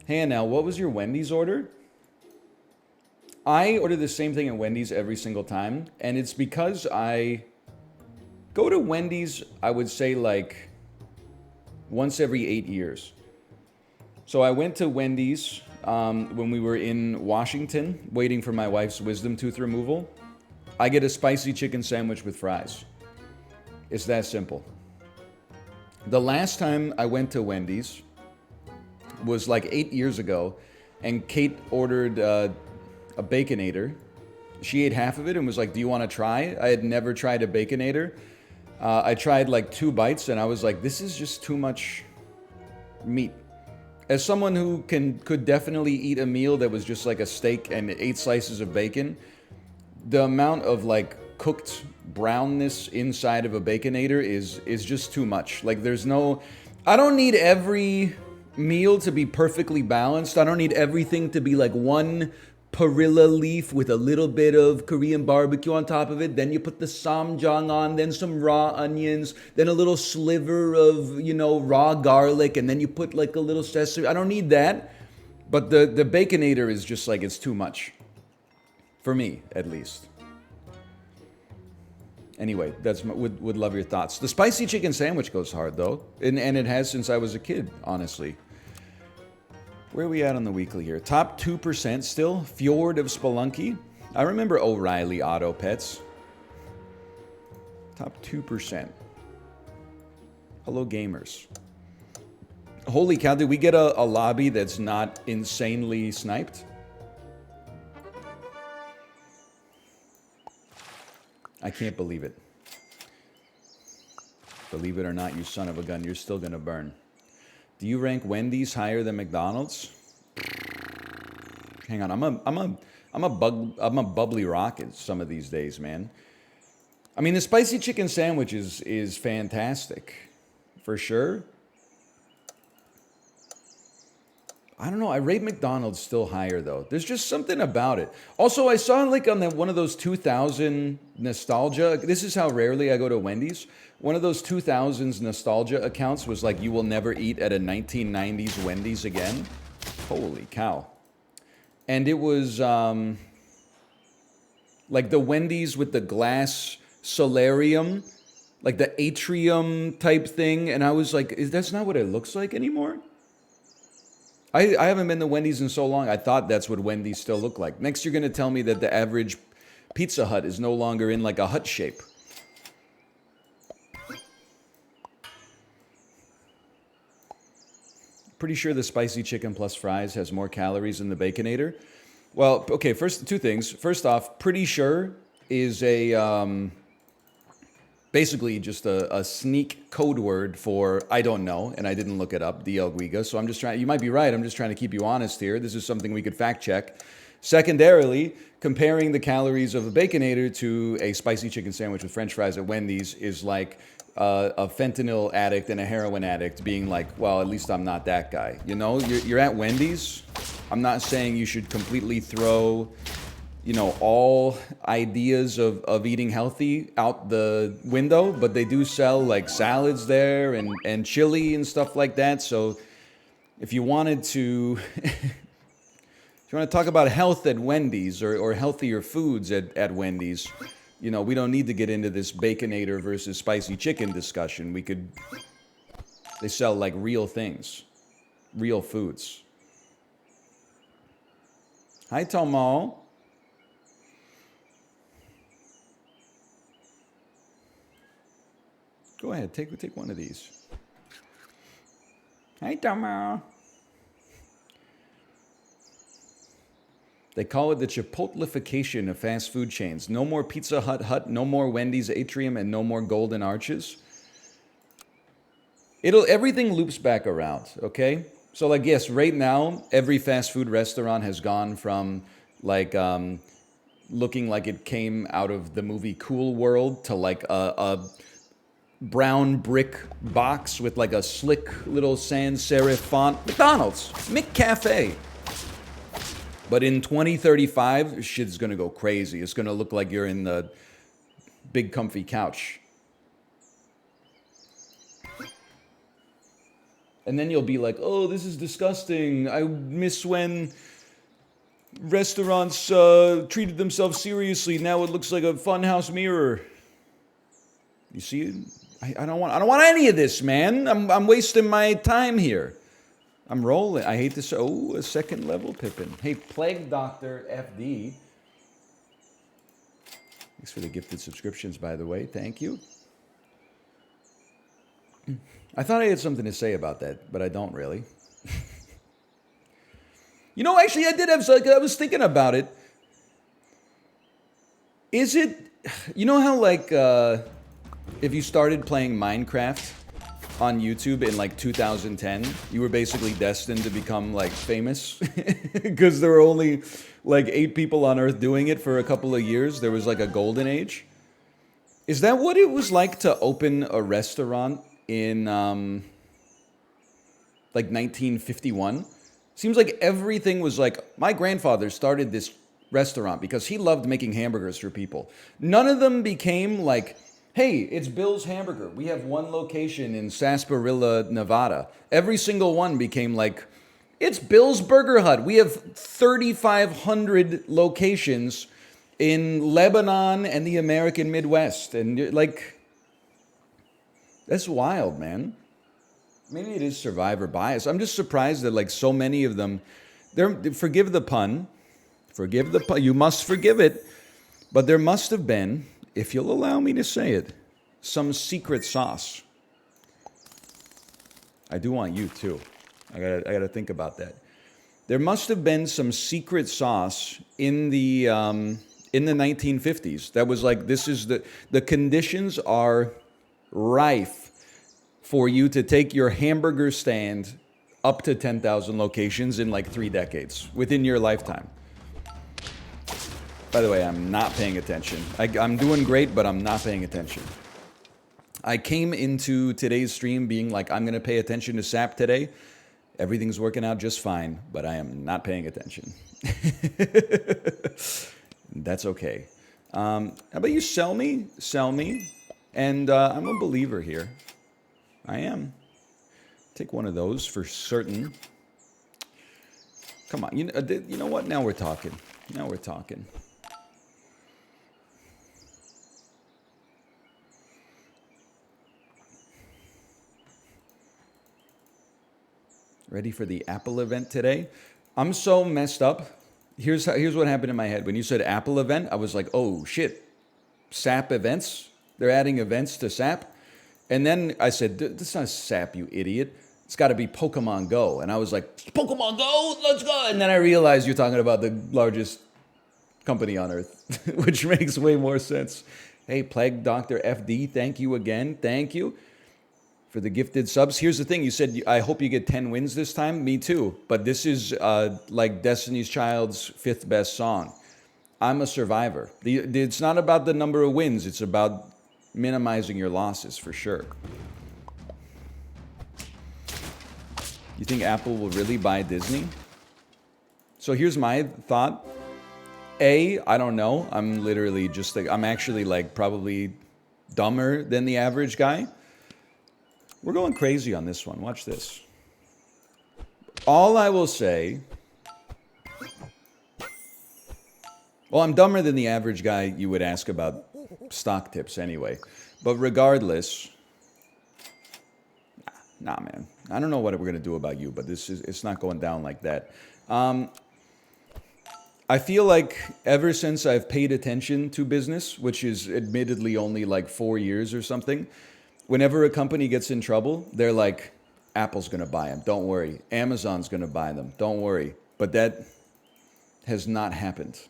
Hey, now, what was your Wendy's order? I order the same thing at Wendy's every single time, and it's because I go to Wendy's, I would say like once every 8 years. So I went to Wendy's when we were in Washington waiting for my wife's wisdom tooth removal. I get a spicy chicken sandwich with fries. It's that simple. The last time I went to Wendy's was like 8 years ago, and Kate ordered a Baconator. She ate half of it and was like, "Do you want to try?" I had never tried a Baconator. I tried like 2 bites and I was like, "This is just too much meat." As someone who could definitely eat a meal that was just like a steak and 8 slices of bacon, the amount of like cooked brownness inside of a Baconator is just too much. Like there's no, I don't need every meal to be perfectly balanced. I don't need everything to be like one perilla leaf with a little bit of Korean barbecue on top of it. Then you put the samjang on, then some raw onions, then a little sliver of, raw garlic, and then you put like a little sesame. I don't need that. But the Baconator is just like, it's too much. For me, at least. Anyway, would love your thoughts. The spicy chicken sandwich goes hard though, and it has since I was a kid, honestly. Where are we at on the weekly here? Top 2% still. Fjord of Spelunky. I remember O'Reilly Auto Pets. Top 2%. Hello, gamers. Holy cow, did we get a lobby that's not insanely sniped? I can't believe it. Believe it or not, you son of a gun, you're still gonna burn. Do you rank Wendy's higher than McDonald's? Hang on, I'm a bubbly rocket some of these days, man. I mean, the spicy chicken sandwich is fantastic, for sure. I don't know. I rate McDonald's still higher though. There's just something about it. Also, I saw like on one of those 2000 nostalgia. This is how rarely I go to Wendy's. One of those 2000s nostalgia accounts was like, "You will never eat at a 1990s Wendy's again." Holy cow! And it was like the Wendy's with the glass solarium, like the atrium type thing. And I was like, "That's not what it looks like anymore." I haven't been to Wendy's in so long. I thought that's what Wendy's still look like. Next, you're going to tell me that the average Pizza Hut is no longer in like a hut shape. Pretty sure the spicy chicken plus fries has more calories than the Baconator. Well, okay, first, two things. First off, pretty sure is a basically just a sneak code word for I don't know, and I didn't look it up, DL Guiga. So I'm just trying, you might be right, I'm just trying to keep you honest here. This is something we could fact check. Secondarily, comparing the calories of a Baconator to a spicy chicken sandwich with French fries at Wendy's is like a fentanyl addict and a heroin addict being like, well, at least I'm not that guy. You know, you're at Wendy's. I'm not saying you should completely throw, all ideas of eating healthy out the window, but they do sell like salads there and chili and stuff like that. So if you wanted to, if you want to talk about health at Wendy's or healthier foods at Wendy's, we don't need to get into this Baconator versus spicy chicken discussion. They sell like real things, real foods. Hi, Tomo. Go ahead, take one of these. Hey, Tomo. They call it the Chipotlification of fast food chains. No more Pizza Hut, no more Wendy's Atrium, and no more Golden Arches. Everything loops back around, okay? So like, yes, right now, every fast food restaurant has gone from like looking like it came out of the movie Cool World to like a brown brick box with like a slick little sans serif font. McDonald's, McCafe. But in 2035, shit's gonna go crazy. It's gonna look like you're in the big comfy couch. And then you'll be like, oh, this is disgusting. I miss when restaurants treated themselves seriously. Now it looks like a funhouse mirror. You see, I don't want any of this, man. I'm wasting my time here. I'm rolling. I hate this. Oh, a second level Pippin. Hey, Plague Doctor FD. Thanks for the gifted subscriptions, by the way. Thank you. I thought I had something to say about that, but I don't really. You know, actually, I did have. I was thinking about it. Is it? You know how like if you started playing Minecraft on YouTube in like 2010, you were basically destined to become like famous because there were only like 8 people on Earth doing it for a couple of years. There was like a golden age. Is that what it was like to open a restaurant in like 1951? Seems like everything was like, my grandfather started this restaurant because he loved making hamburgers for people. None of them became like, hey, it's Bill's Hamburger. We have one location in Sarsaparilla, Nevada. Every single one became like, it's Bill's Burger Hut. We have 3,500 locations in Lebanon and the American Midwest. And like, that's wild, man. Maybe it is survivor bias. I'm just surprised that like so many of them, forgive the pun, you must forgive it, but there must have been, if you'll allow me to say it, some secret sauce. I do want you too. I gotta think about that. There must have been some secret sauce in the 1950s that was like, this is the conditions are rife for you to take your hamburger stand up to 10,000 locations in like 3 decades within your lifetime. By the way, I'm not paying attention. I'm doing great, but I'm not paying attention. I came into today's stream being like, I'm going to pay attention to SAP today. Everything's working out just fine, but I am not paying attention. That's okay. How about you sell me? Sell me. And I'm a believer here. I am. Take one of those for certain. Come on. You know what? Now we're talking. Now we're talking. Ready for the Apple event today? I'm so messed up. Here's what happened in my head. When you said Apple event, I was like, oh shit. SAP events? They're adding events to SAP? And then I said, this is not SAP, you idiot. It's got to be Pokemon Go. And I was like, Pokemon Go, let's go. And then I realized you're talking about the largest company on earth, which makes way more sense. Hey, Plague Doctor FD, thank you again. Thank you for the gifted subs. Here's the thing. You said, I hope you get 10 wins this time. Me too. But this is like Destiny's Child's 5th best song. I'm a survivor. It's not about the number of wins. It's about minimizing your losses, for sure. You think Apple will really buy Disney? So here's my thought. I don't know. I'm literally just like, I'm actually like probably dumber than the average guy. We're going crazy on this one. Watch this. All I will say, well, I'm dumber than the average guy you would ask about stock tips anyway. But regardless, nah, man. I don't know what we're going to do about you, but it's not going down like that. I feel like ever since I've paid attention to business, which is admittedly only like 4 years or something, whenever a company gets in trouble, they're like, Apple's going to buy them. Don't worry. Amazon's going to buy them. Don't worry. But that has not happened.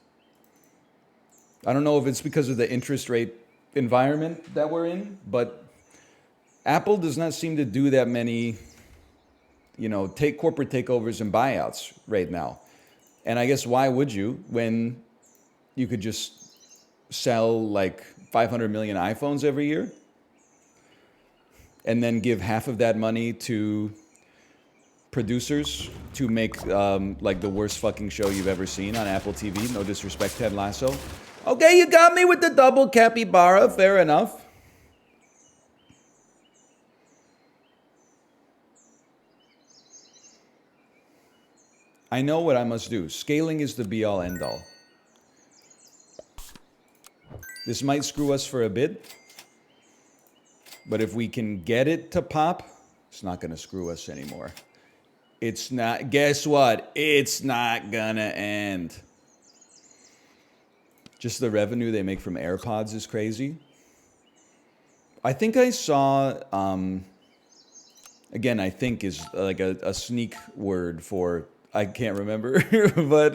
I don't know if it's because of the interest rate environment that we're in, but Apple does not seem to do that many, take corporate takeovers and buyouts right now. And I guess why would you when you could just sell like 500 million iPhones every year and then give half of that money to producers to make like the worst fucking show you've ever seen on Apple TV? No disrespect, Ted Lasso. Okay, you got me with the double capybara. Fair enough. I know what I must do. Scaling is the be-all, end-all. This might screw us for a bit, but if we can get it to pop, it's not going to screw us anymore. It's not, guess what? It's not going to end. Just the revenue they make from AirPods is crazy. I think I saw, again, I think is like a sneak word for, I can't remember, but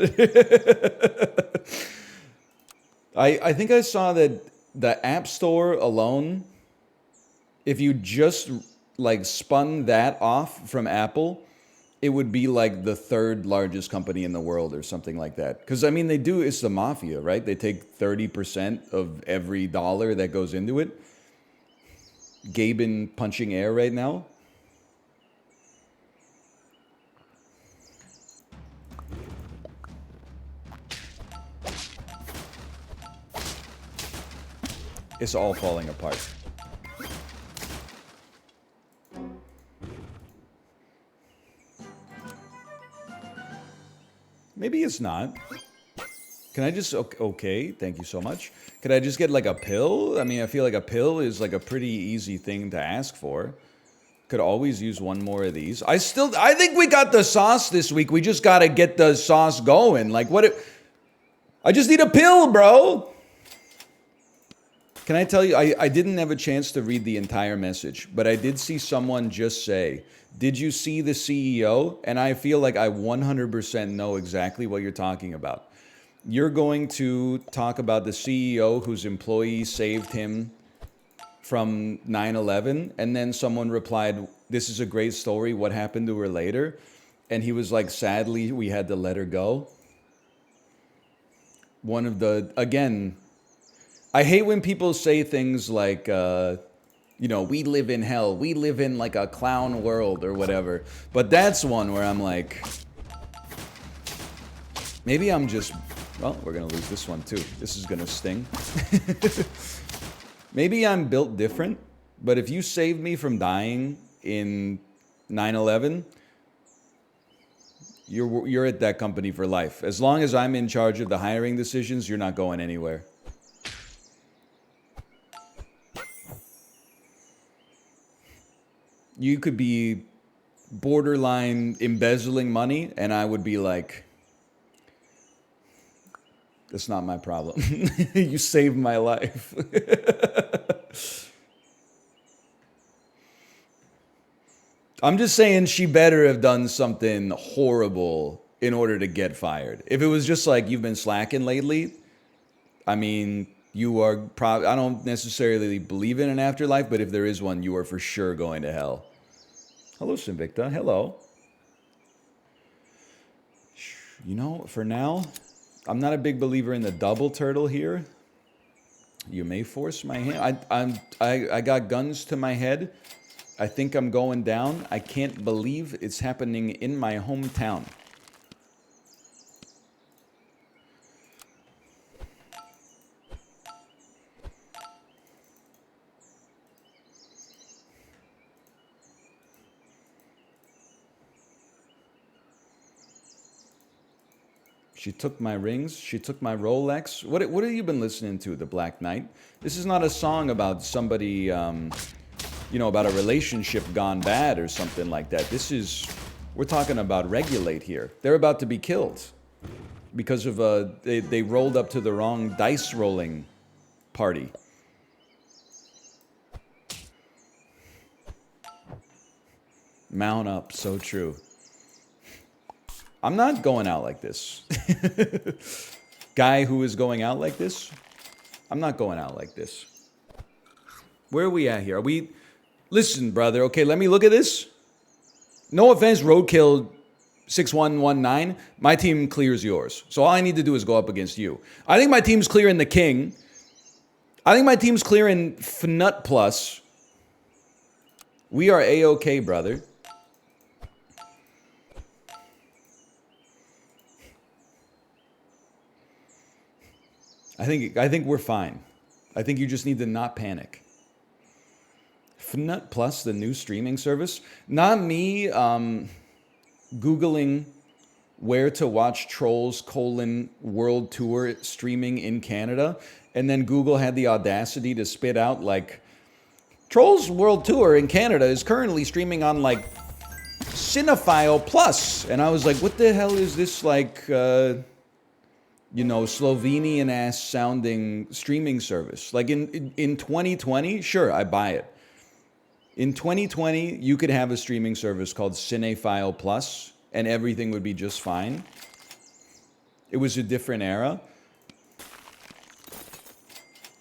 I think I saw that the App Store alone, if you just like spun that off from Apple, it would be like the third largest company in the world or something like that. Because I mean, it's the mafia, right? They take 30% of every dollar that goes into it. Gaben punching air right now. It's all falling apart. Maybe it's not. Can I just, okay, thank you so much. Could I just get like a pill? I mean, I feel like a pill is like a pretty easy thing to ask for. Could always use one more of these. I think we got the sauce this week. We just got to get the sauce going. Like I just need a pill, bro. Can I tell you, I didn't have a chance to read the entire message, but I did see someone just say, did you see the CEO? And I feel like I 100% know exactly what you're talking about. You're going to talk about the CEO whose employee saved him from 9/11, and then someone replied, this is a great story, what happened to her later? And he was like, sadly, we had to let her go. One of the, again, I hate when people say things like, we live in hell. We live in like a clown world or whatever. But that's one where I'm like, maybe I'm just, well, we're going to lose this one too. This is going to sting. Maybe I'm built different, but if you saved me from dying in 9/11, you're at that company for life. As long as I'm in charge of the hiring decisions, you're not going anywhere. You could be borderline embezzling money, and I would be like, that's not my problem. You saved my life. I'm just saying she better have done something horrible in order to get fired. If it was just like, you've been slacking lately, I mean, you are probably, I don't necessarily believe in an afterlife, but if there is one, you are for sure going to hell. Hello, Sinvicta. Hello. For now, I'm not a big believer in the double turtle here. You may force my hand. I got guns to my head. I think I'm going down. I can't believe it's happening in my hometown. She took my rings. She took my Rolex. What have you been listening to, The Black Knight? This is not a song about somebody, about a relationship gone bad or something like that. We're talking about Regulate here. They're about to be killed because of they rolled up to the wrong dice rolling party. Mount up, so true. I'm not going out like this. Guy who is going out like this, I'm not going out like this. Where are we at here? Listen, brother, okay, let me look at this. No offense, Roadkill 6119. My team clears yours. So all I need to do is go up against you. I think my team's clearing the King. I think my team's clearing FNUT Plus. We are A-OK, brother. I think we're fine. I think you just need to not panic. FNUT Plus, the new streaming service. Not me Googling where to watch Trolls World Tour streaming in Canada. And then Google had the audacity to spit out like, Trolls World Tour in Canada is currently streaming on like Cinephile Plus. And I was like, what the hell is this like, Slovenian ass sounding streaming service? Like in 2020, sure, I buy it. In 2020, you could have a streaming service called Cinephile Plus and everything would be just fine. It was a different era.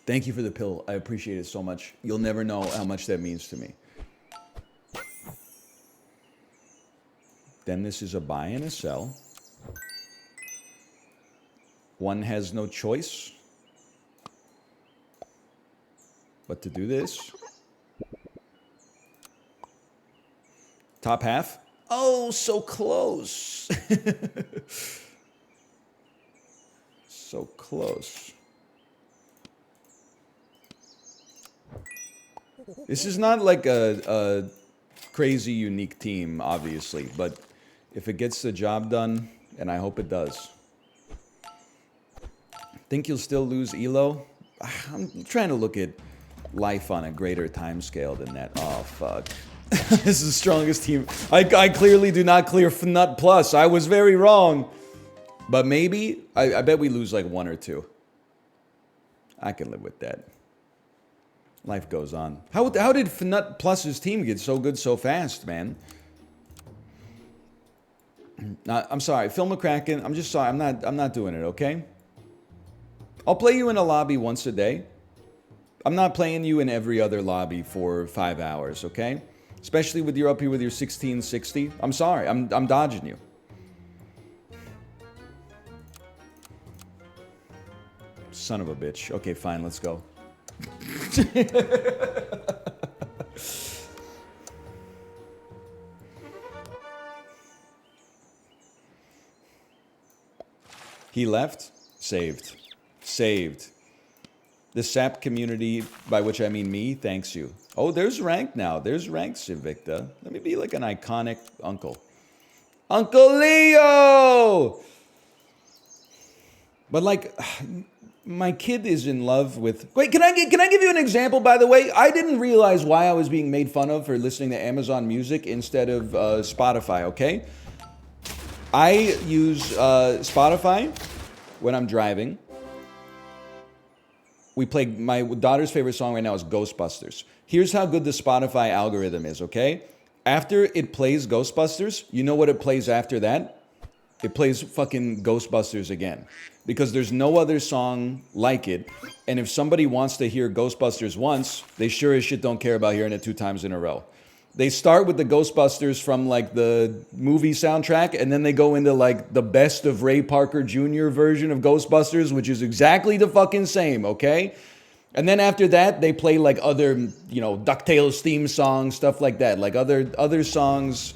Thank you for the pill. I appreciate it so much. You'll never know how much that means to me. Then this is a buy and a sell. One has no choice but to do this. Top half. Oh, so close. So close. This is not like a crazy unique team, obviously, but if it gets the job done, and I hope it does. Think you'll still lose Elo? I'm trying to look at life on a greater time scale than that. Oh, fuck. This is the strongest team. I clearly do not clear FNUT Plus. I was very wrong. But maybe, I bet we lose like 1 or 2. I can live with that. Life goes on. How did FNUT Plus's team get so good so fast, man? I'm sorry, Phil McCracken. I'm just sorry. I'm not doing it. Okay. I'll play you in a lobby once a day. I'm not playing you in every other lobby for 5 hours. Okay. Especially with you're up here with your 1660. I'm sorry. I'm dodging you. Son of a bitch. Okay, fine. Let's go. He left. Saved. Saved. The SAP community, by which I mean me, thanks you. Oh, there's rank now. There's rank, Civicta. Let me be like an iconic uncle. Uncle Leo! But like, my kid is in love with... Wait, can I give you an example, by the way? I didn't realize why I was being made fun of for listening to Amazon Music instead of Spotify, okay? I use Spotify when I'm driving. We play, my daughter's favorite song right now is Ghostbusters. Here's how good the Spotify algorithm is, okay? After it plays Ghostbusters, you know what it plays after that? It plays fucking Ghostbusters again. Because there's no other song like it. And if somebody wants to hear Ghostbusters once, they sure as shit don't care about hearing it 2 times in a row. They start with the Ghostbusters from like the movie soundtrack, and then they go into like the best of Ray Parker Jr. version of Ghostbusters, which is exactly the fucking same, okay? And then after that, they play like other, DuckTales theme songs, stuff like that. Like other songs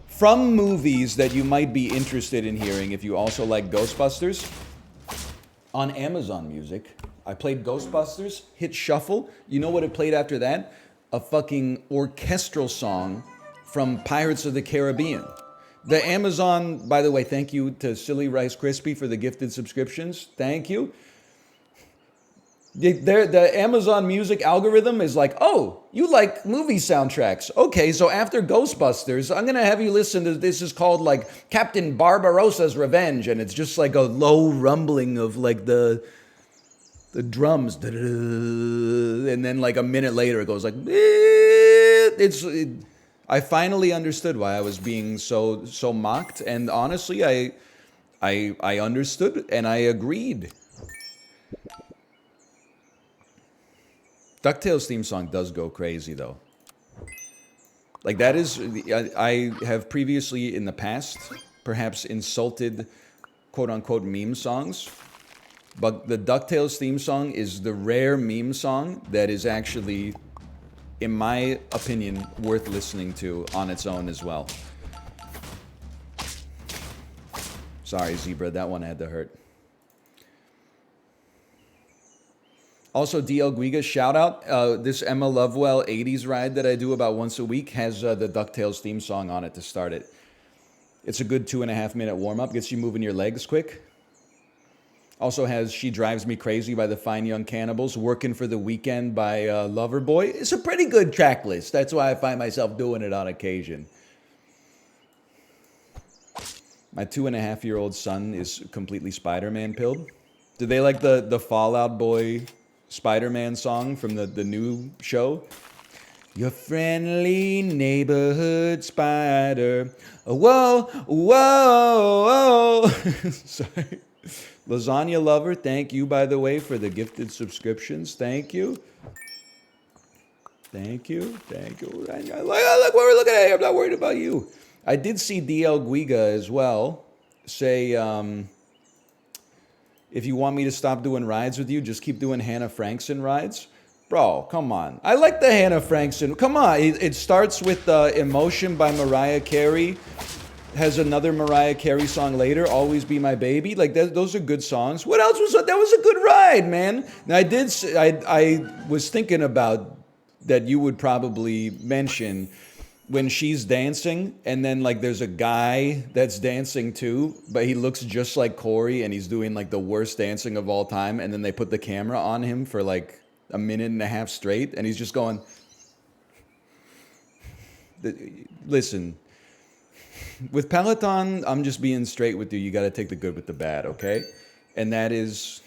from movies that you might be interested in hearing if you also like Ghostbusters. On Amazon Music, I played Ghostbusters, hit shuffle. You know what it played after that? A fucking orchestral song from Pirates of the Caribbean. The Amazon, by the way, thank you to Silly Rice Krispie for the gifted subscriptions. Thank you. The Amazon Music algorithm is like, oh, you like movie soundtracks. Okay, so after Ghostbusters, I'm going to have you listen to, this is called like Captain Barbarossa's Revenge. And it's just like a low rumbling of like the drums. And then like a minute later, it goes like, I finally understood why I was being so mocked. And honestly, I understood and I agreed. DuckTales theme song does go crazy, though. Like, that is... I have previously, in the past, perhaps insulted quote-unquote meme songs. But the DuckTales theme song is the rare meme song that is actually, in my opinion, worth listening to on its own as well. Sorry, Zebra, that one had to hurt. Also, DL Guiga, shout out. This Emma Lovewell 80s ride that I do about once a week has the DuckTales theme song on it to start it. It's a good 2.5-minute warm-up. Gets you moving your legs quick. Also has She Drives Me Crazy by the Fine Young Cannibals. Working for the Weekend by Loverboy. It's a pretty good track list. That's why I find myself doing it on occasion. My 2.5-year-old son is completely Spider-Man pilled. Do they like the Fall Out Boy Spider-Man song from the new show? Your friendly neighborhood spider. Oh, whoa, whoa, whoa. Sorry. Lasagna Lover, thank you, by the way, for the gifted subscriptions. Thank you. Thank you. Thank you. Look what we're looking at here. I'm not worried about you. I did see DL Guiga as well say, if you want me to stop doing rides with you, just keep doing Hannah Frankson rides. Bro, come on. I like the Hannah Frankson. Come on. It starts with Emotion by Mariah Carey. Has another Mariah Carey song later, Always Be My Baby. Like, those are good songs. What else was that? That was a good ride, man. Now, I was thinking about that you would probably mention when she's dancing and then, like, there's a guy that's dancing too, but he looks just like Corey and he's doing, like, the worst dancing of all time. And then they put the camera on him for, like, a minute and a half straight, and he's just going, listen, with Peloton, I'm just being straight with you. You got to take the good with the bad, okay? And that is,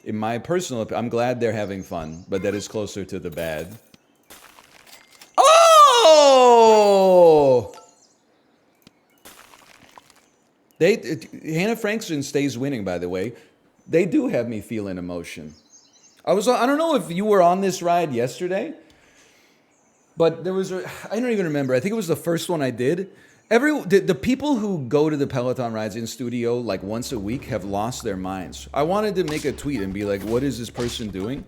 in my personal opinion, I'm glad they're having fun, but that is closer to the bad. Oh! Hannah Frankson stays winning, by the way. They do have me feeling emotion. I don't know if you were on this ride yesterday, but there was I don't even remember. I think it was the first one I did. The people who go to the Peloton rides in studio like once a week have lost their minds. I wanted to make a tweet and be like, what is this person doing?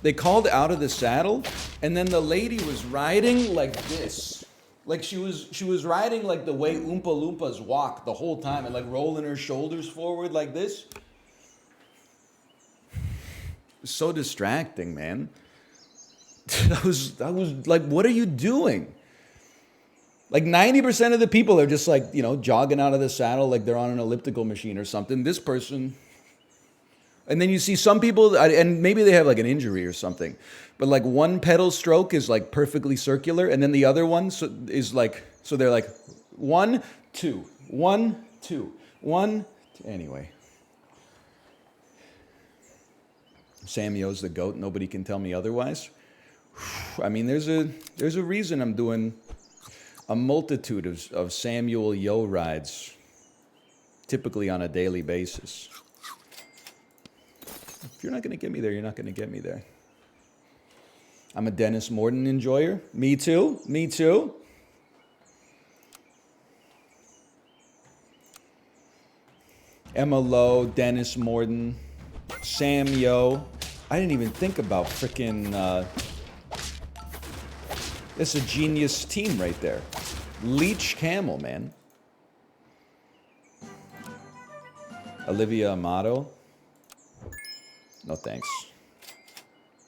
They called out of the saddle, and then the lady was riding like this. Like she was riding like the way Oompa Loompas walk the whole time and like rolling her shoulders forward like this. So distracting, man. I was like, what are you doing? Like 90% of the people are just like, you know, jogging out of the saddle like they're on an elliptical machine or something. This person, and then you see some people, and maybe they have like an injury or something, but like one pedal stroke is like perfectly circular, and then the other one is like, so they're like 1, 2, 1, 2, 1. Anyway. Samio's the GOAT. Nobody can tell me otherwise. I mean, there's a reason I'm doing a multitude of Samuel Yo rides, typically on a daily basis. If you're not going to get me there, you're not going to get me there. I'm a Dennis Morton enjoyer. Me too. Me too. Emma Lowe, Dennis Morton, Sam Yo. I didn't even think about frickin'... that's a genius team right there. Leech Camel, man. Olivia Amato. No thanks.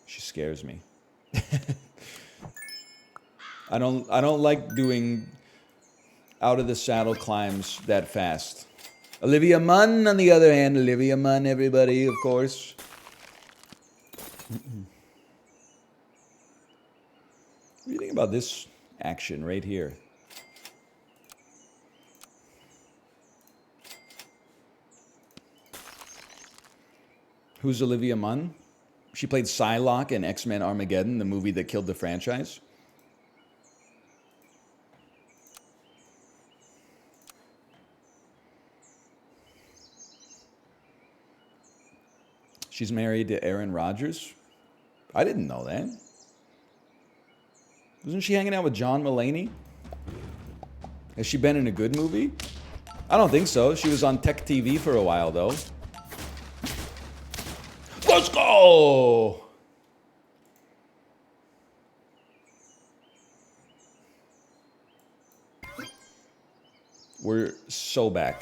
She scares me. I don't like doing out of the saddle climbs that fast. Olivia Munn, on the other hand, Olivia Munn, everybody, of course. What do you think about this action right here? Who's Olivia Munn? She played Psylocke in X-Men Armageddon, the movie that killed the franchise. She's married to Aaron Rodgers. I didn't know that. Wasn't she hanging out with John Mulaney? Has she been in a good movie? I don't think so. She was on Tech TV for a while, though. Let's go! We're so back.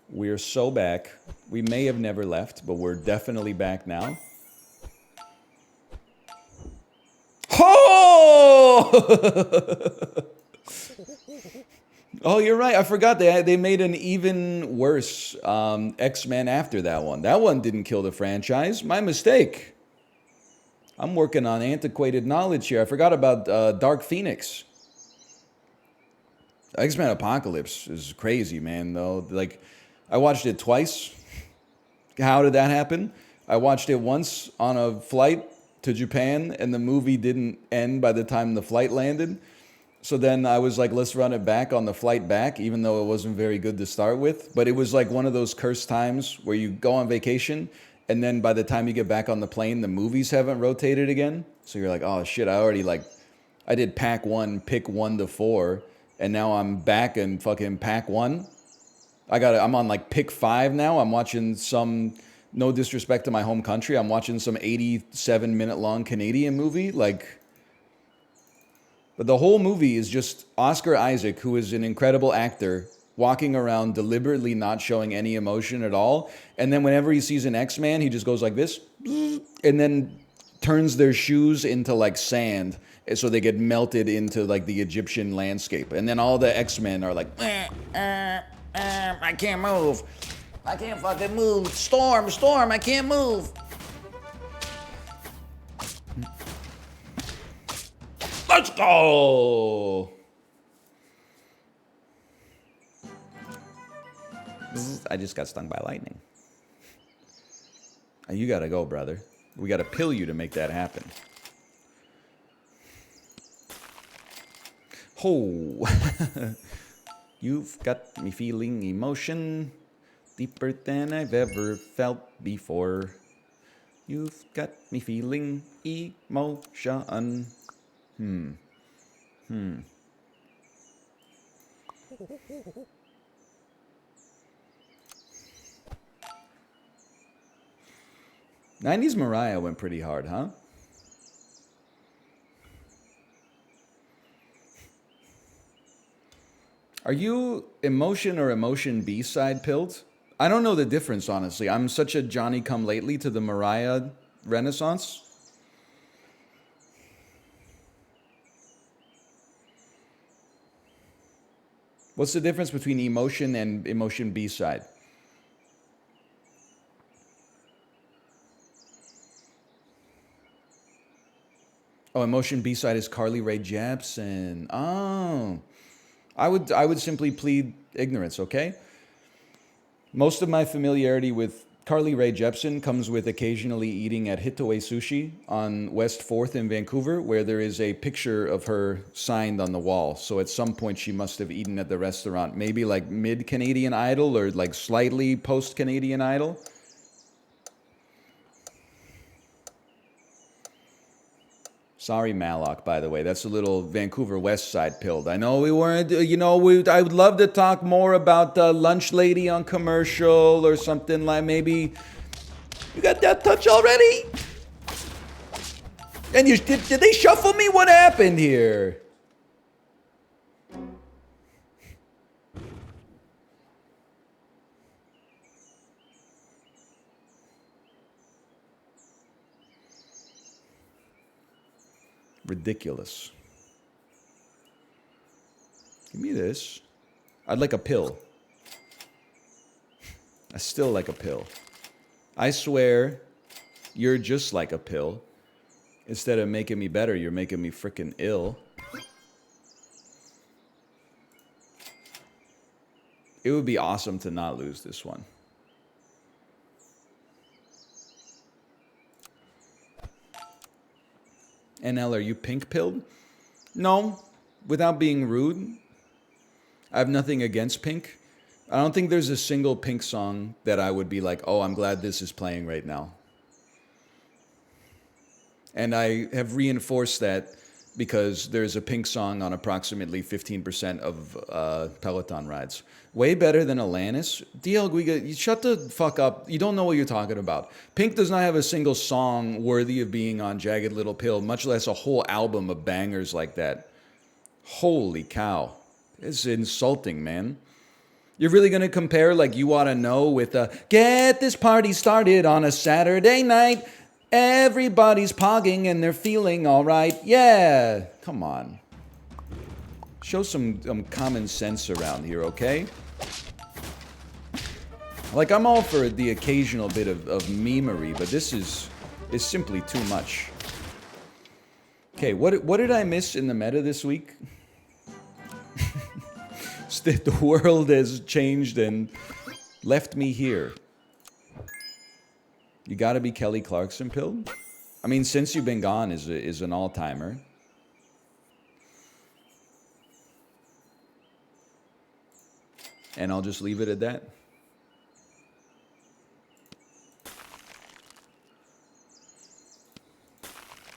We're so back. We may have never left, but we're definitely back now. Oh! Oh, you're right. I forgot they made an even worse X-Men after that one. That one didn't kill the franchise. My mistake. I'm working on antiquated knowledge here. I forgot about Dark Phoenix. X-Men Apocalypse is crazy, man, though. Like, I watched it twice. How did that happen? I watched it once on a flight to Japan, and the movie didn't end by the time the flight landed. So then I was like, let's run it back on the flight back, even though it wasn't very good to start with. But it was like one of those cursed times where you go on vacation, and then by the time you get back on the plane, the movies haven't rotated again. So you're like, oh shit, I did pack one, pick 1 to 4, and now I'm back in fucking pack 1. I'm on like pick 5 now. I'm watching some, no disrespect to my home country, I'm watching some 87-minute long Canadian movie. But the whole movie is just Oscar Isaac, who is an incredible actor, walking around deliberately not showing any emotion at all. And then whenever he sees an X-Man, he just goes like this, and then turns their shoes into like sand, so they get melted into like the Egyptian landscape. And then all the X-Men are like, I can't move. I can't fucking move. Storm, I can't move. Let's go! I just got stung by lightning. You gotta go, brother. We gotta pill you to make that happen. Oh, you've got me feeling emotion deeper than I've ever felt before. You've got me feeling emotion. 90s Mariah went pretty hard, huh? Are you emotion or emotion B-side pilled? I don't know the difference, honestly. I'm such a Johnny-come-lately to the Mariah renaissance. What's the difference between emotion and emotion B-side? Oh, emotion B-side is Carly Rae Jepsen. Oh. I would simply plead ignorance, okay? Most of my familiarity with Carly Rae Jepsen comes with occasionally eating at Hitaway Sushi on West 4th in Vancouver, where there is a picture of her signed on the wall. So at some point she must have eaten at the restaurant, maybe like mid-Canadian Idol or like slightly post-Canadian Idol. Sorry, Mallock, by the way. That's a little Vancouver West Side pilled. I know we weren't, I would love to talk more about Lunch Lady on commercial or something like maybe. You got that touch already? And did they shuffle me? What happened here? Ridiculous. Give me this. I'd like a pill. I still like a pill. I swear, you're just like a pill. Instead of making me better, you're making me freaking ill. It would be awesome to not lose this one. NL, are you pink-pilled? No, without being rude. I have nothing against Pink. I don't think there's a single Pink song that I would be like, oh, I'm glad this is playing right now. And I have reinforced that because there's a Pink song on approximately 15% of Peloton rides. Way better than Alanis. DL, you shut the fuck up. You don't know what you're talking about. Pink does not have a single song worthy of being on Jagged Little Pill, much less a whole album of bangers like that. Holy cow. It's insulting, man. You're really going to compare like You Oughta Know with get this party started on a Saturday night. Everybody's pogging and they're feeling all right. Yeah, come on. Show some common sense around here, okay? Like, I'm all for the occasional bit of memery, but this is simply too much. Okay, what did I miss in the meta this week? The world has changed and left me here. You gotta be Kelly Clarkson pilled? I mean, Since You've Been Gone is an all-timer. And I'll just leave it at that.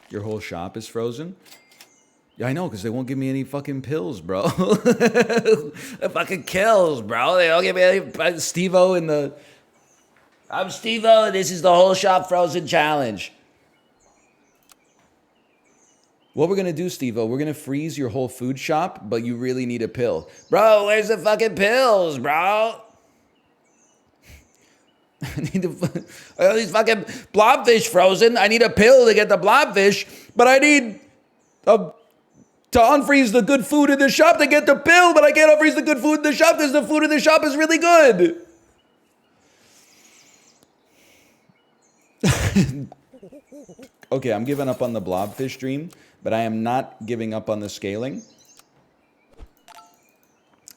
Your whole shop is frozen? Yeah, I know, because they won't give me any fucking pills, bro. It fucking kills, bro. They don't give me any... Steve-O in the... I'm Steve-O, and this is the whole shop frozen challenge. What we're going to do, Steve-O, we're going to freeze your whole food shop, but you really need a pill. Bro, where's the fucking pills, bro? I need these fucking blobfish frozen. I need a pill to get the blobfish, but I need to unfreeze the good food in the shop to get the pill, but I can't unfreeze the good food in the shop because the food in the shop is really good. Okay, I'm giving up on the blobfish dream, but I am not giving up on the scaling.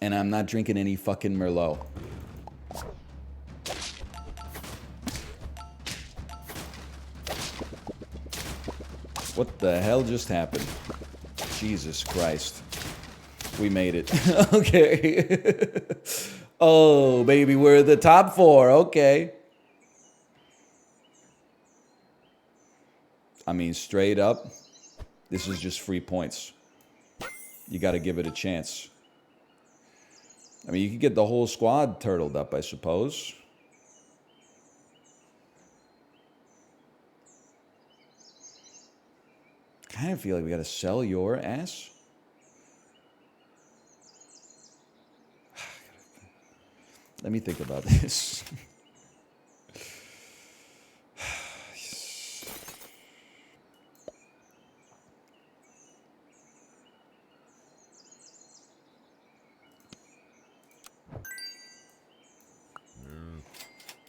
And I'm not drinking any fucking Merlot. What the hell just happened? Jesus Christ. We made it. Okay. Oh, baby, we're the top 4. Okay. I mean, straight up, this is just free points. You got to give it a chance. I mean, you could get the whole squad turtled up, I suppose. Kind of feel like we got to sell your ass. Let me think about this.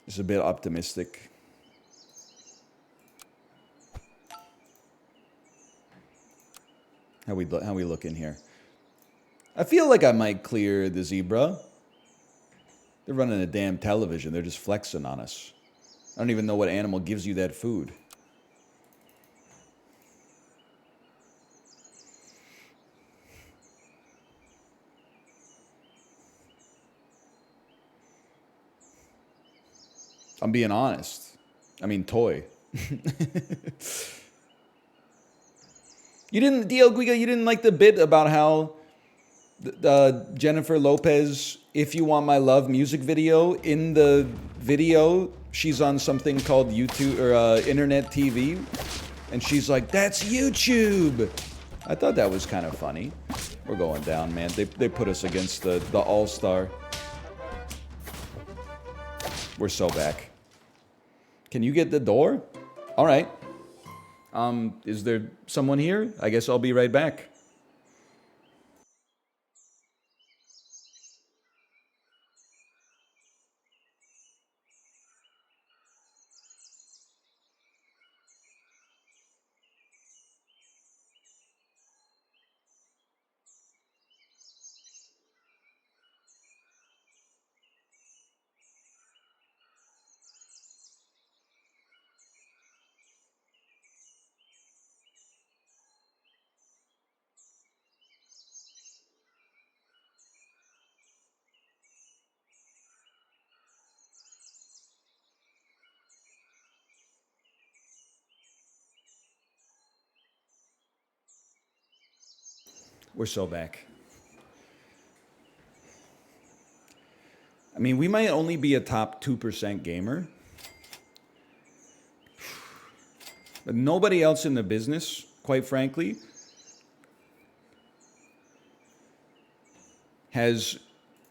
It's a bit optimistic. How we looking here? I feel like I might clear the zebra. They're running a damn television. They're just flexing on us. I don't even know what animal gives you that food. I'm being honest. I mean, toy. You didn't, DL Guiga, you didn't like the bit about how Jennifer Lopez, If You Want My Love music video, in the video, she's on something called YouTube or internet TV, and she's like, that's YouTube. I thought that was kind of funny. We're going down, man. They put us against the all-star. We're so back. Can you get the door? All right. Is there someone here? I guess I'll be right back. We're so back. I mean, we might only be a top 2% gamer. But nobody else in the business, quite frankly, has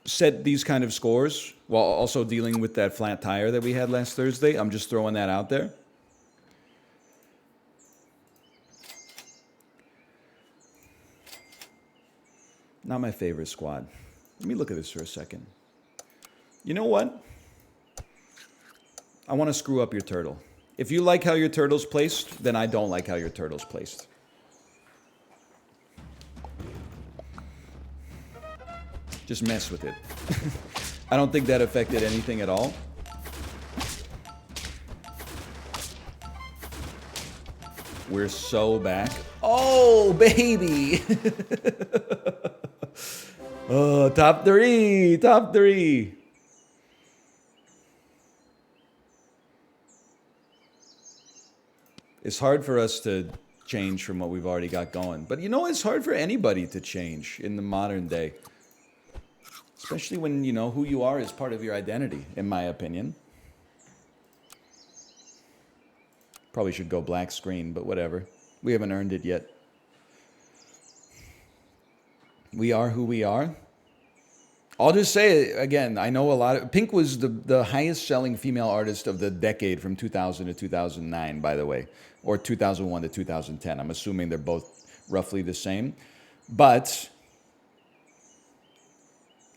set these kind of scores while also dealing with that flat tire that we had last Thursday. I'm just throwing that out there. Not my favorite squad. Let me look at this for a second. You know what? I want to screw up your turtle. If you like how your turtle's placed, then I don't like how your turtle's placed. Just mess with it. I don't think that affected anything at all. We're so back. Oh, baby! Oh, top three! Top three! It's hard for us to change from what we've already got going. But you know, it's hard for anybody to change in the modern day. Especially when, you know, who you are is part of your identity, in my opinion. Probably should go black screen, but whatever. We haven't earned it yet. We are who we are. I'll just say it again. I know a lot of... Pink was the highest selling female artist of the decade from 2000 to 2009, by the way. Or 2001 to 2010. I'm assuming they're both roughly the same. But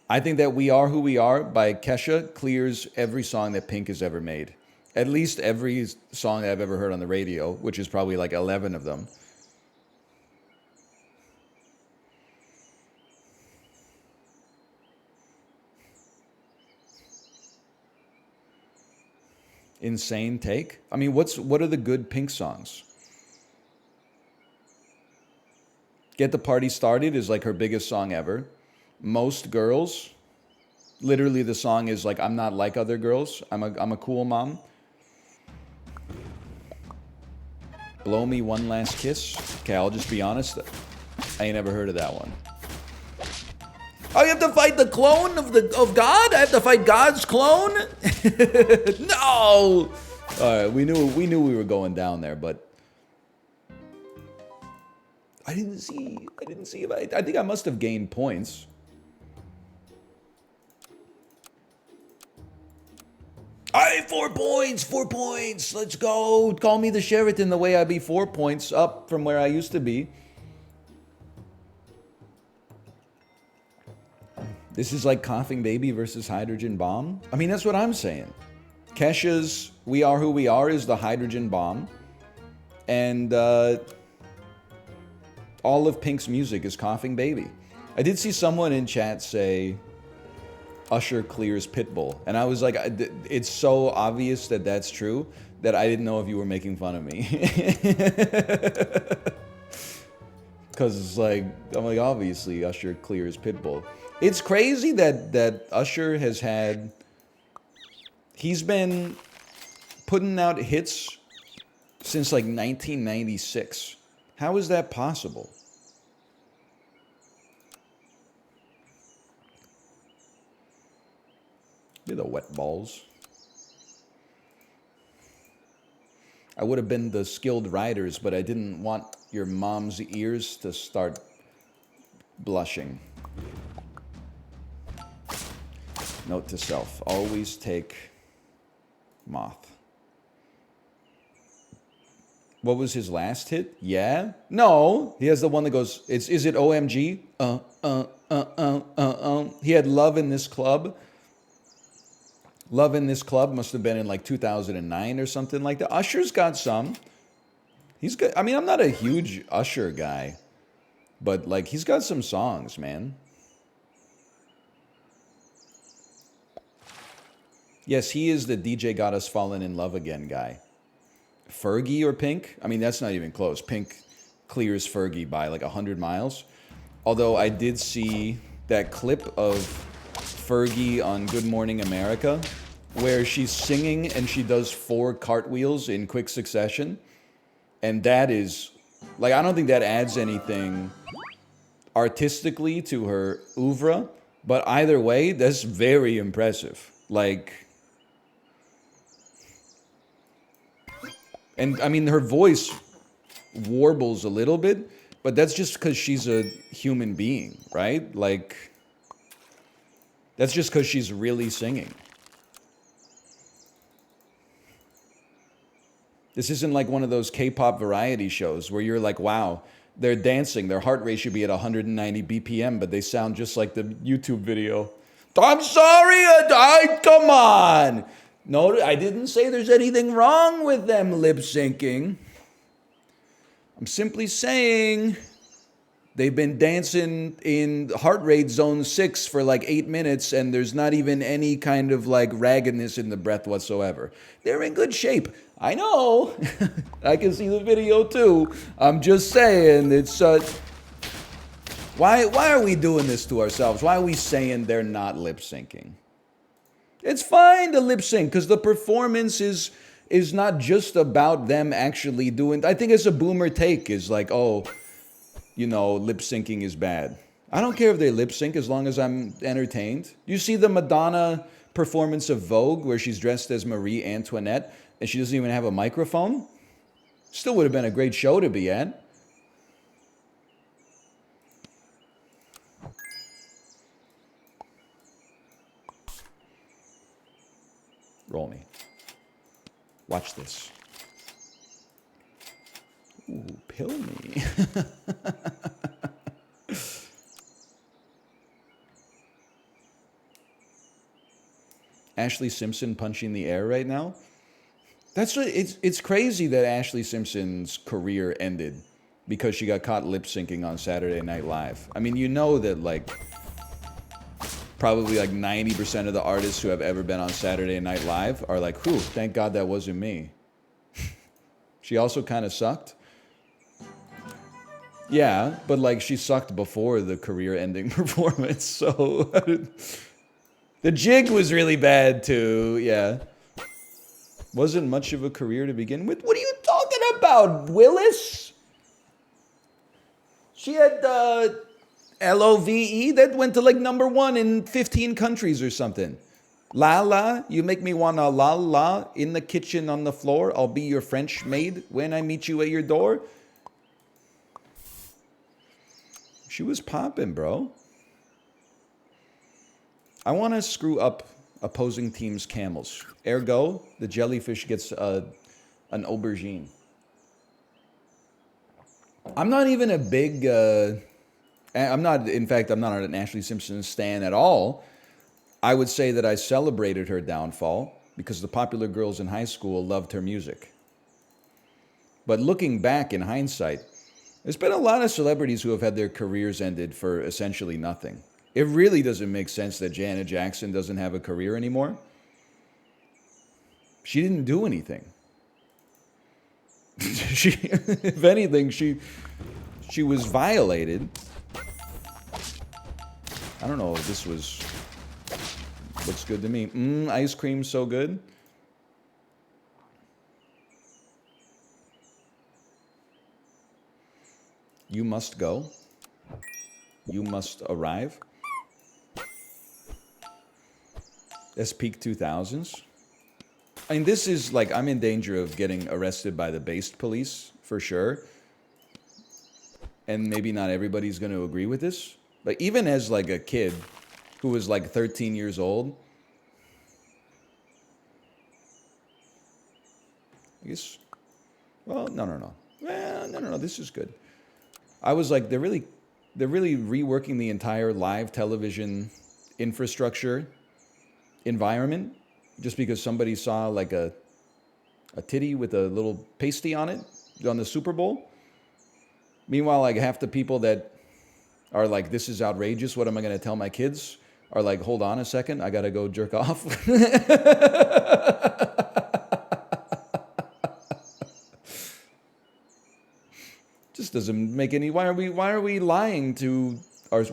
I think that We Are Who We Are by Kesha clears every song that Pink has ever made. At least every song that I've ever heard on the radio, which is probably like 11 of them. Insane take. I mean, what are the good Pink songs? Get the Party Started is like her biggest song ever. Most Girls, literally the song is like, I'm not like other girls. I'm a cool mom. Blow Me One Last Kiss. Okay, I'll just be honest. I ain't never heard of that one. Oh, you have to fight the clone of God? I have to fight God's clone? No! All right, we knew we were going down there, but I didn't see if I think I must have gained points. All right, 4 points, 4 points. Let's go. Call me the Sheraton the way I be 4 points up from where I used to be. This is like Coughing Baby versus Hydrogen Bomb. I mean, that's what I'm saying. Kesha's We Are Who We Are is the hydrogen bomb. And all of Pink's music is Coughing Baby. I did see someone in chat say Usher clears Pitbull. And I was like, it's so obvious that that's true that I didn't know if you were making fun of me. Because it's like, I'm like, obviously Usher clears Pitbull. It's crazy that Usher has had... He's been putting out hits since like 1996. How is that possible? Look at the wet balls. I would have been the Skilled Riders, but I didn't want your mom's ears to start blushing. Note to self, always take Moth. What was his last hit? Yeah? No. He has the one that goes, is it OMG? He had Love in This Club. Love in This Club must have been in like 2009 or something like that. Usher's got some. He's good. I mean, I'm not a huge Usher guy, but like he's got some songs, man. Yes, he is the DJ Got Us Fallen in Love Again guy. Fergie or Pink? I mean, that's not even close. Pink clears Fergie by like 100 miles. Although I did see that clip of Fergie on Good Morning America where she's singing and she does 4 cartwheels in quick succession. And that is, like, I don't think that adds anything artistically to her oeuvre. But either way, that's very impressive. Like... And I mean, her voice warbles a little bit, but that's just because she's a human being, right? Like, that's just because she's really singing. This isn't like one of those K-pop variety shows where you're like, wow, They're dancing. Their heart rate should be at 190 BPM, but they sound just like the YouTube video. I'm sorry, come on. No, I didn't say there's anything wrong with them lip syncing. I'm simply saying they've been dancing in heart rate zone 6 for like 8 minutes, and there's not even any kind of like raggedness in the breath whatsoever. They're in good shape. I know. I can see the video too. I'm just saying, it's why are we doing this to ourselves? Why are we saying they're not lip syncing? It's fine to lip sync because the performance is not just about them actually doing. I think it's a boomer take is like, oh, you know, lip syncing is bad. I don't care if they lip sync as long as I'm entertained. You see the Madonna performance of Vogue where she's dressed as Marie Antoinette and she doesn't even have a microphone? Still would have been a great show to be at. Roll me. Watch this. Ooh, pill me. Ashley Simpson punching the air right now. That's what it's crazy that Ashley Simpson's career ended because she got caught lip syncing on Saturday Night Live. I mean, you know that like probably like 90% of the artists who have ever been on Saturday Night Live are like, whew, thank God that wasn't me. She also kind of sucked. Yeah, but like she sucked before the career-ending performance, so the jig was really bad too, yeah. Wasn't much of a career to begin with. What are you talking about, Willis? She had LOVE that went to like #1 in 15 countries or something. La la, you make me wanna la la in the kitchen on the floor. I'll be your French maid when I meet you at your door. She was popping, bro. I want to screw up opposing teams' camels. Ergo, the jellyfish gets an aubergine. I'm not even a big... I'm not an Ashley Simpson stan at all. I would say that I celebrated her downfall because the popular girls in high school loved her music. But looking back in hindsight, there's been a lot of celebrities who have had their careers ended for essentially nothing. It really doesn't make sense that Janet Jackson doesn't have a career anymore. She didn't do anything. If anything, she was violated. I don't know if this looks good to me. Ice cream so good. You must go. You must arrive. That's peak 2000s. I mean, this is like, I'm in danger of getting arrested by the based police, for sure. And maybe not everybody's going to agree with this. But even as like a kid who was like 13 years old, I guess, well, no. Well, no, this is good. I was like, they're really reworking the entire live television infrastructure environment just because somebody saw like a titty with a little pasty on it on the Super Bowl. Meanwhile, like half the people that are like, this is outrageous, what am I going to tell my kids? Are like, hold on a second, I got to go jerk off. Just doesn't make any. Why are we lying to ours?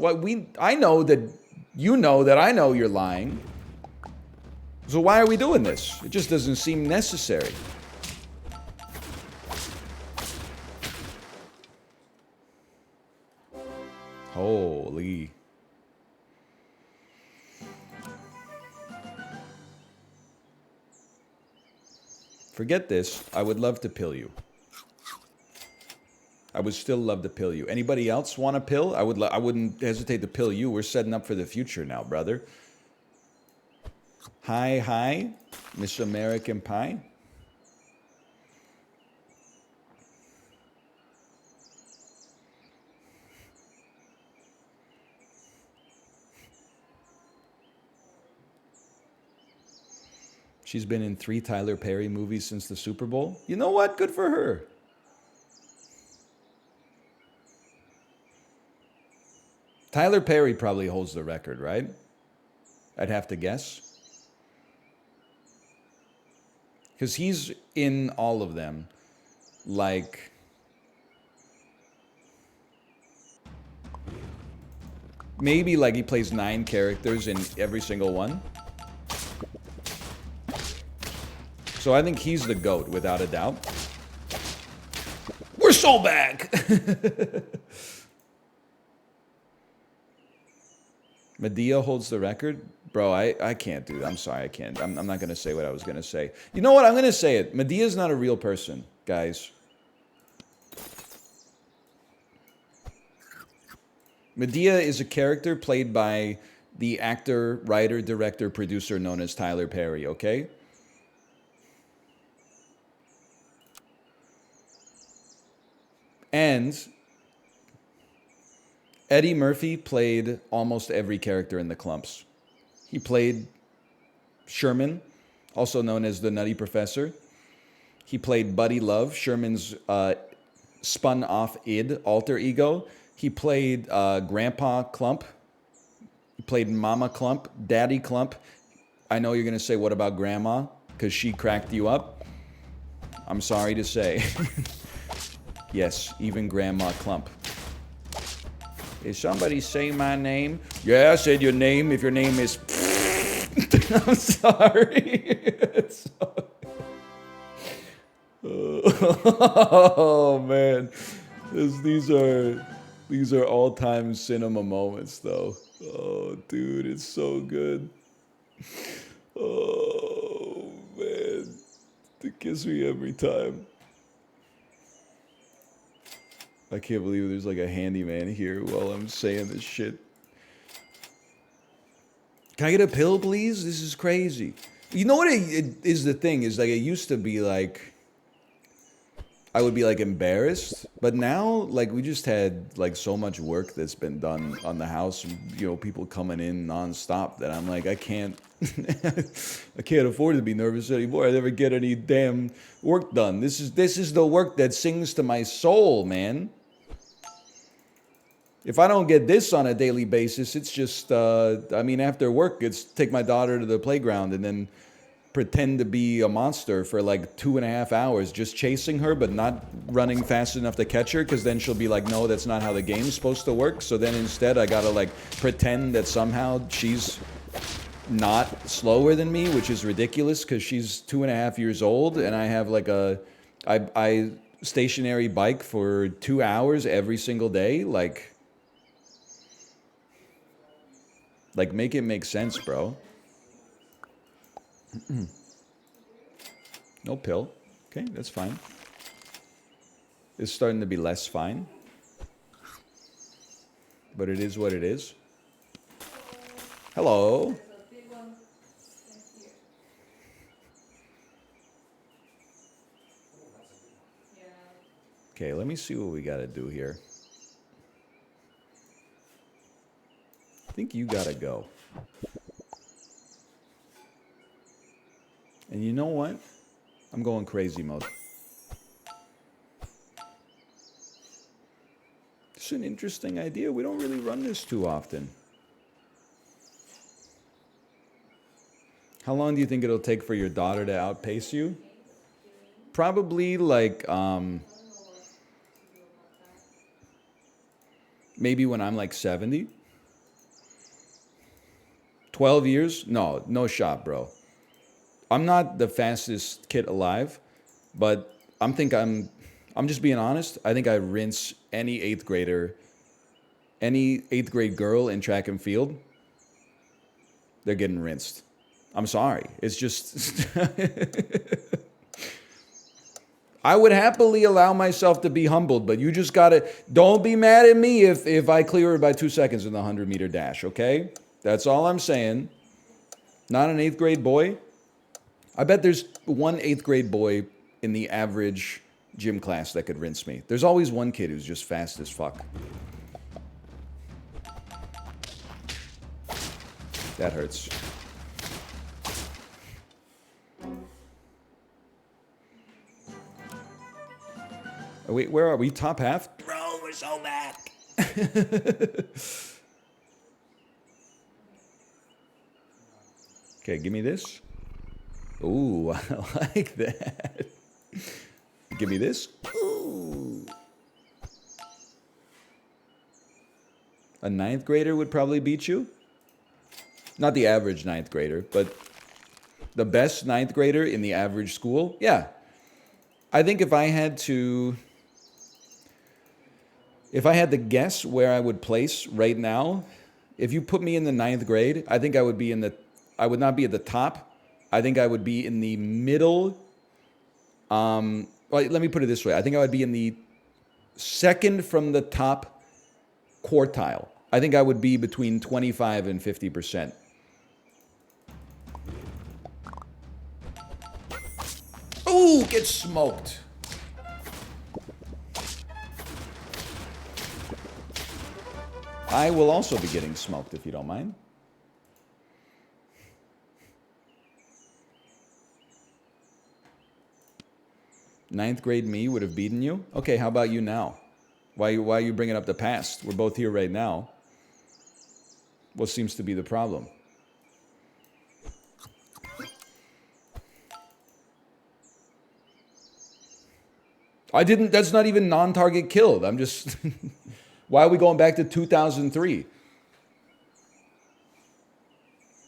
I know that you know that I know you're lying. So why are we doing this? It just doesn't seem necessary. Holy. Forget this. I would love to pill you. I would still love to pill you. Anybody else want a pill? I wouldn't hesitate to pill you. We're setting up for the future now, brother. Hi, Miss American Pie. She's been in 3 Tyler Perry movies since the Super Bowl. You know what? Good for her. Tyler Perry probably holds the record, right? I'd have to guess. Because he's in all of them. Like, maybe like he plays 9 characters in every single one. So I think he's the GOAT, without a doubt. We're so back! Medea holds the record? Bro, I can't do that. I'm sorry, I can't. I'm not going to say what I was going to say. You know what? I'm going to say it. Medea's not a real person, guys. Medea is a character played by the actor, writer, director, producer known as Tyler Perry, okay? And Eddie Murphy played almost every character in the Clumps. He played Sherman, also known as the Nutty Professor. He played Buddy Love, Sherman's spun-off alter ego. He played Grandpa Clump. He played Mama Clump, Daddy Clump. I know you're going to say, what about Grandma? Because she cracked you up. I'm sorry to say. Yes, even Grandma Clump. Is somebody say my name? Yeah, I said your name. If your name is... I'm sorry. Oh, man. These are all-time cinema moments, though. Oh, dude, it's so good. Oh, man. It gets me every time. I can't believe there's like a handyman here while I'm saying this shit. Can I get a pill, please? This is crazy. You know what it is the thing? Is like it used to be like... I would be like embarrassed, but now like we just had like so much work that's been done on the house, you know, people coming in nonstop that I'm like I can't I can't afford to be nervous anymore. I never get any damn work done. This is the work that sings to my soul, man. If I don't get this on a daily basis, it's just I mean after work it's take my daughter to the playground and then pretend to be a monster for like 2.5 hours just chasing her but not running fast enough to catch her, because then she'll be like, no, that's not how the game's supposed to work. So then instead I gotta like pretend that somehow she's not slower than me, which is ridiculous because she's 2.5 years old and I have like I stationary bike for 2 hours every single day. Like make it make sense, bro. No pill. Okay, that's fine. It's starting to be less fine. But it is what it is. Hello. Okay, let me see what we got to do here. I think you got to go. And you know what? I'm going crazy mode. It's an interesting idea. We don't really run this too often. How long do you think it'll take for your daughter to outpace you? Probably like, maybe when I'm like 70. 12 years? No, no shot, bro. I'm not the fastest kid alive, but I'm just being honest. I think I rinse any 8th grader, any 8th grade girl in track and field. They're getting rinsed. I'm sorry. It's just... I would happily allow myself to be humbled, but you just gotta... Don't be mad at me if I clear her by 2 seconds in the 100-meter dash, okay? That's all I'm saying. Not an 8th grade boy. I bet there's one 8th grade boy in the average gym class that could rinse me. There's always one kid who's just fast as fuck. That hurts. Wait, where are we? Top half? Bro, we're so back. Okay, give me this. Ooh, I like that. Give me this. Ooh. A ninth grader would probably beat you. Not the average ninth grader, but the best ninth grader in the average school. Yeah. I think if I had to guess where I would place right now, if you put me in the ninth grade, I think I would not be at the top. I think I would be in the middle. Well, let me put it this way. I think I would be in the second from the top quartile. I think I would be between 25 and 50%. Ooh, get smoked. I will also be getting smoked if you don't mind. Ninth grade me would have beaten you? Okay, how about you now? Why are you bringing up the past? We're both here right now. What seems to be the problem? That's not even non-target killed. I'm just, why are we going back to 2003?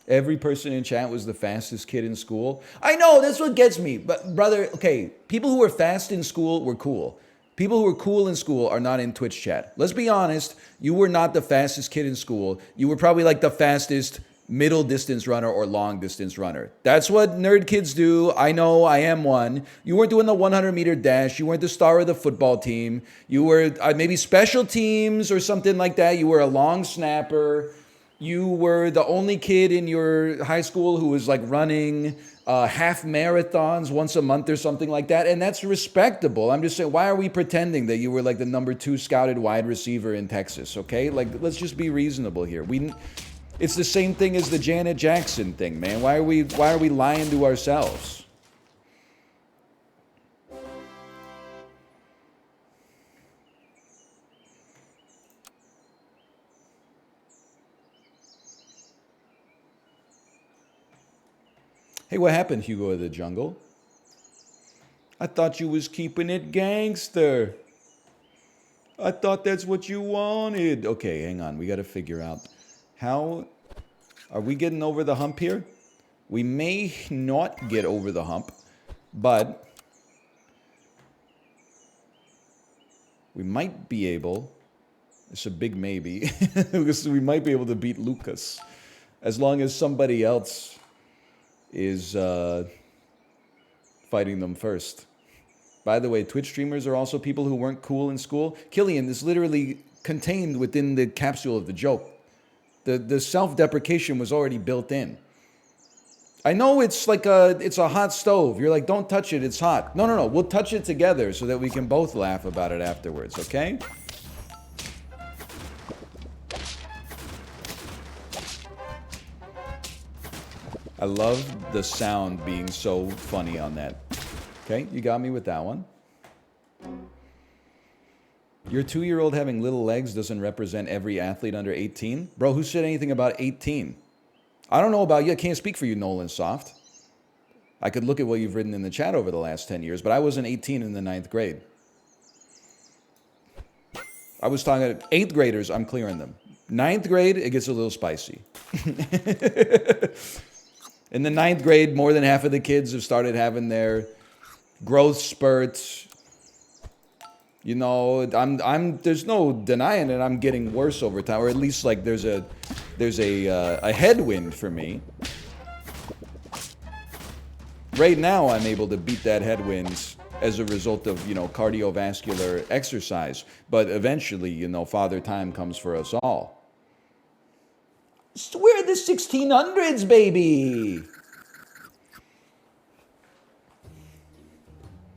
Every person in chat was the fastest kid in school. I know, that's what gets me. But brother, okay, people who were fast in school were cool. People who were cool in school are not in Twitch chat. Let's be honest, you were not the fastest kid in school. You were probably like the fastest middle distance runner or long distance runner. That's what nerd kids do. I know, I am one. You weren't doing the 100-meter dash. You weren't the star of the football team. You were maybe special teams or something like that. You were a long snapper. You were the only kid in your high school who was like running half marathons once a month or something like that. And that's respectable. I'm just saying, why are we pretending that you were like the number 2 scouted wide receiver in Texas? Okay, like let's just be reasonable here. It's the same thing as the Janet Jackson thing, man. Why are we lying to ourselves? Hey, what happened, Hugo of the Jungle? I thought you was keeping it gangster. I thought that's what you wanted. Okay, hang on. We got to figure out how are we getting over the hump here? We may not get over the hump, but we might be able. It's a big maybe. We might be able to beat Lucas as long as somebody else is fighting them first. By the way, Twitch streamers are also people who weren't cool in school. Killian is literally contained within the capsule of the joke. The self-deprecation was already built in. I know it's like it's a hot stove. You're like, don't touch it, it's hot. No. We'll touch it together so that we can both laugh about it afterwards, okay? I love the sound being so funny on that. Okay, you got me with that one. Your 2-year-old having little legs doesn't represent every athlete under 18? Bro, who said anything about 18? I don't know about you. I can't speak for you, Nolan Soft. I could look at what you've written in the chat over the last 10 years, but I wasn't 18 in the 9th grade. I was talking 8th graders, I'm clearing them. 9th grade, it gets a little spicy. In the 9th grade, more than half of the kids have started having their growth spurts. You know, there's no denying it. I'm getting worse over time, or at least like there's a headwind for me. Right now, I'm able to beat that headwind as a result of, you know, cardiovascular exercise. But eventually, you know, Father Time comes for us all. We're the 1600s, baby.